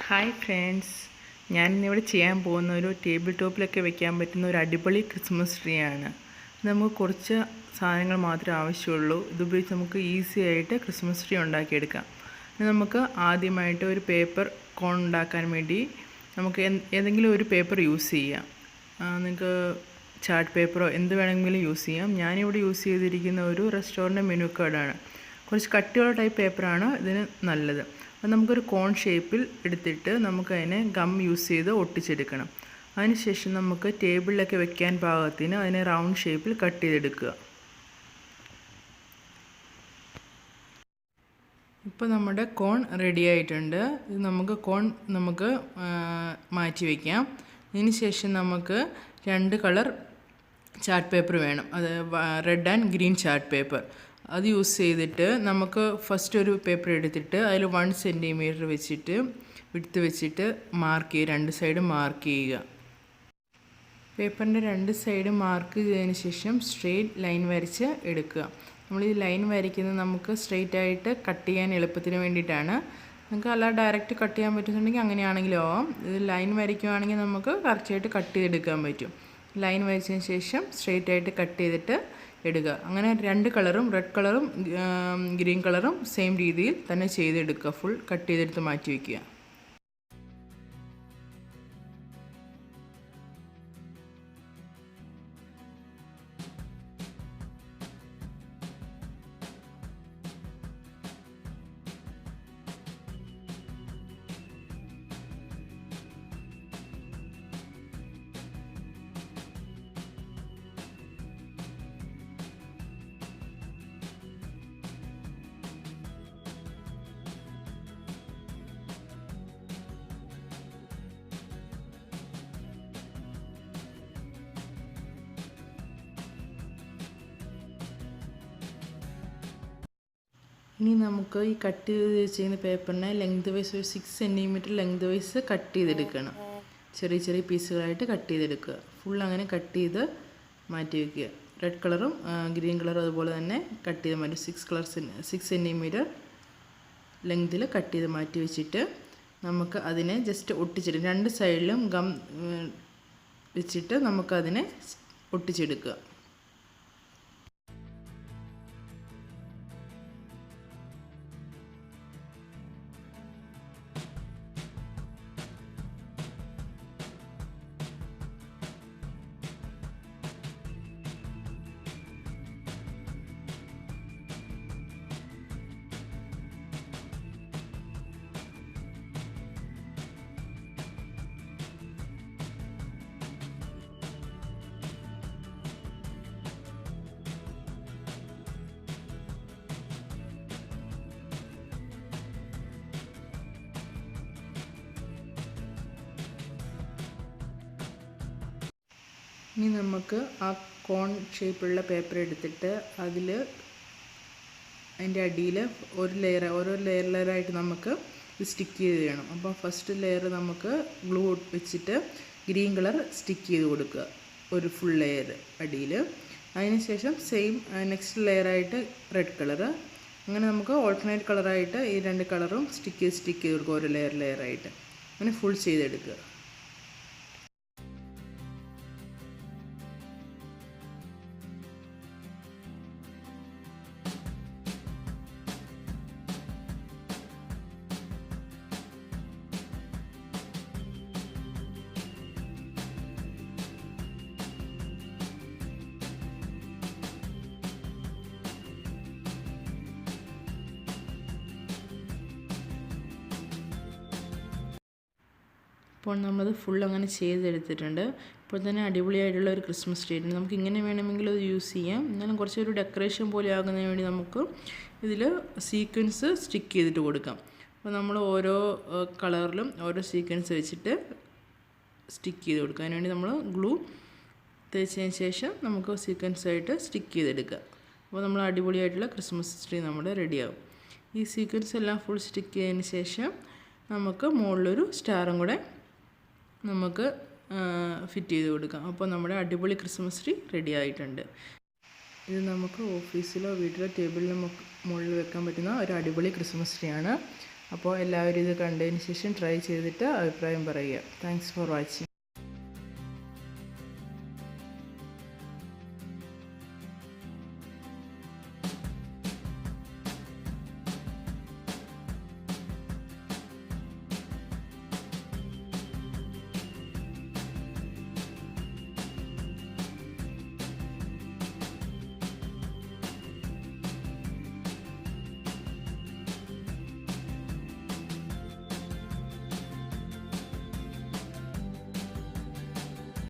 Hi friends, ഞാനിന്നിവിടെ ചെയ്യാൻ പോകുന്ന ഒരു ടേബിൾ ടോപ്പിലൊക്കെ വെക്കാൻ പറ്റുന്ന ഒരു അടിപൊളി ക്രിസ്മസ് ട്രീ ആണ്. നമുക്ക് കുറച്ച് സാധനങ്ങൾ മാത്രമേ ആവശ്യമുള്ളൂ. ഇതുപയോഗിച്ച് നമുക്ക് ഈസി ആയിട്ട് ക്രിസ്മസ് ട്രീ ഉണ്ടാക്കിയെടുക്കാം. നമുക്ക് ആദ്യമായിട്ട് ഒരു പേപ്പർ കോൺ ഉണ്ടാക്കാൻ വേണ്ടി നമുക്ക് ഏതെങ്കിലും ഒരു പേപ്പർ യൂസ് ചെയ്യാം. നിങ്ങൾക്ക് ചാർട്ട് പേപ്പറോ എന്ത് വേണമെങ്കിലും യൂസ് ചെയ്യാം. ഞാനിവിടെ യൂസ് ചെയ്തിരിക്കുന്ന ഒരു റെസ്റ്റോറൻറ്റ് മെനു കാർഡാണ്. കുറച്ച് കട്ടിയുള്ള ടൈപ്പ് പേപ്പറാണ് ഇതിന് നല്ലത്. അപ്പോൾ നമുക്കൊരു കോൺ ഷേപ്പിൽ എടുത്തിട്ട് നമുക്കതിനെ ഗം യൂസ് ചെയ്ത് ഒട്ടിച്ചെടുക്കണം. അതിനുശേഷം നമുക്ക് ടേബിളിലൊക്കെ വെക്കാൻ പാകത്തിന് അതിനെ റൗണ്ട് ഷേപ്പിൽ കട്ട് ചെയ്തെടുക്കുക. ഇപ്പോൾ നമ്മുടെ കോൺ റെഡി ആയിട്ടുണ്ട്. ഇത് നമുക്ക് മാറ്റി വയ്ക്കാം. ഇതിന് ശേഷം നമുക്ക് 2 കളർ ചാർട്ട് പേപ്പർ വേണം. അത് red and green chart paper. അത് യൂസ് ചെയ്തിട്ട് നമുക്ക് ഫസ്റ്റ് ഒരു പേപ്പർ എടുത്തിട്ട് അതിൽ 1 സെൻറ്റിമീറ്റർ വെച്ചിട്ട് വിഡ്ത്ത് വെച്ചിട്ട് മാർക്ക് ചെയ്യുക. 2 സൈഡും മാർക്ക് ചെയ്യുക. പേപ്പറിൻ്റെ 2 സൈഡും മാർക്ക് ചെയ്തതിന് ശേഷം സ്ട്രെയിറ്റ് ലൈൻ വരച്ച് എടുക്കുക. നമ്മൾ ഈ ലൈൻ വരയ്ക്കുന്നത് നമുക്ക് സ്ട്രെയിറ്റ് ആയിട്ട് കട്ട് ചെയ്യാൻ എളുപ്പത്തിന് വേണ്ടിയിട്ടാണ്. നമുക്ക് അല്ലാതെ ഡയറക്റ്റ് കട്ട് ചെയ്യാൻ പറ്റുന്നുണ്ടെങ്കിൽ അങ്ങനെയാണെങ്കിലും ആവാം. ഇത് ലൈൻ വരയ്ക്കുകയാണെങ്കിൽ നമുക്ക് കറക്റ്റായിട്ട് കട്ട് ചെയ്തെടുക്കാൻ പറ്റും. ലൈൻ വരച്ചതിന് ശേഷം സ്ട്രെയിറ്റ് ആയിട്ട് കട്ട് ചെയ്തിട്ട് എടുക്കുക. അങ്ങനെ 2 കളറും റെഡ് കളറും ഗ്രീൻ കളറും സെയിം രീതിയിൽ തന്നെ ചെയ്തെടുക്കുക. ഫുൾ കട്ട് ചെയ്തെടുത്ത് മാറ്റി വയ്ക്കുക. ഇനി നമുക്ക് ഈ കട്ട് ചെയ്ത് വെച്ചിരിക്കുന്ന പേപ്പറിനെ ലെങ്ത് വൈസ് ഒരു 6 സെൻറ്റിമീറ്റർ ലെങ്ത് വൈസ് കട്ട് ചെയ്തെടുക്കണം. ചെറിയ ചെറിയ പീസുകളായിട്ട് കട്ട് ചെയ്തെടുക്കുക. ഫുൾ അങ്ങനെ കട്ട് ചെയ്ത് മാറ്റി വയ്ക്കുക. റെഡ് കളറും ഗ്രീൻ കളറും അതുപോലെ തന്നെ കട്ട് ചെയ്ത് മാറ്റി 6 സെൻറ്റിമീറ്റർ ലെങ്തിൽ കട്ട് ചെയ്ത് മാറ്റി വെച്ചിട്ട് നമുക്ക് അതിനെ ജസ്റ്റ് ഒട്ടിച്ചെടുക്കുക. 2 സൈഡിലും ഗം വെച്ചിട്ട് നമുക്കതിനെ ഒട്ടിച്ചെടുക്കുക. ഇനി നമുക്ക് ആ കോൺ ഷേപ്പുള്ള പേപ്പർ എടുത്തിട്ട് അതിൻ്റെ അടിയിൽ ഓരോ ലെയറായിട്ട് നമുക്ക് സ്റ്റിക്ക് ചെയ്ത് ചെയ്യണം. അപ്പോൾ ഫസ്റ്റ് ലെയർ നമുക്ക് ഗ്ലൂ വെച്ചിട്ട് ഗ്രീൻ കളർ സ്റ്റിക്ക് ചെയ്ത് കൊടുക്കുക, ഒരു ഫുൾ ലെയർ അടിയിൽ. അതിനുശേഷം സെയിം നെക്സ്റ്റ് ലെയറായിട്ട് റെഡ് കളർ. അങ്ങനെ നമുക്ക് ഓൾട്ടർനേറ്റ് കളറായിട്ട് ഈ 2 കളറും സ്റ്റിക്ക് ചെയ്ത് കൊടുക്കുക, ഓരോ ലെയറായിട്ട്. അങ്ങനെ ഫുൾ ചെയ്തെടുക്കുക. ഇപ്പോൾ നമ്മളത് ഫുൾ അങ്ങനെ ചെയ്തെടുത്തിട്ടുണ്ട്. ഇപ്പോൾ തന്നെ അടിപൊളിയായിട്ടുള്ള ഒരു ക്രിസ്മസ് ട്രീ ഉണ്ട്. നമുക്ക് ഇങ്ങനെ വേണമെങ്കിൽ അത് യൂസ് ചെയ്യാം. എന്നാലും കുറച്ചൊരു ഡെക്കറേഷൻ പോലെ ആകുന്നതിന് വേണ്ടി നമുക്ക് ഇതിൽ സീക്വൻസ് സ്റ്റിക്ക് ചെയ്തിട്ട് കൊടുക്കാം. അപ്പോൾ നമ്മൾ ഓരോ കളറിലും ഓരോ സീക്വൻസ് വെച്ചിട്ട് സ്റ്റിക്ക് ചെയ്ത് കൊടുക്കുക. അതിനുവേണ്ടി നമ്മൾ ഗ്ലൂ തേച്ചതിന് ശേഷം നമുക്ക് സീക്വൻസായിട്ട് സ്റ്റിക്ക് ചെയ്തെടുക്കുക. അപ്പോൾ നമ്മൾ അടിപൊളിയായിട്ടുള്ള ക്രിസ്മസ് ട്രീ നമ്മുടെ റെഡിയാവും. ഈ സീക്വൻസ് എല്ലാം ഫുൾ സ്റ്റിക്ക് ചെയ്തതിന് ശേഷം നമുക്ക് മുകളിലൊരു സ്റ്റാറും കൂടെ നമുക്ക് ഫിറ്റ് ചെയ്ത് കൊടുക്കാം. അപ്പോൾ നമ്മുടെ അടിപൊളി ക്രിസ്മസ് ട്രീ റെഡി ആയിട്ടുണ്ട്. ഇത് നമുക്ക് ഓഫീസിലോ വീട്ടിലോ ടേബിളിലോ മുകളിൽ വെക്കാൻ പറ്റുന്ന ഒരു അടിപൊളി ക്രിസ്മസ് ട്രീ ആണ്. അപ്പോൾ എല്ലാവരും ഇത് കണ്ടതിന് ശേഷം ട്രൈ ചെയ്തിട്ട് അഭിപ്രായം പറയുക. Thanks for watching.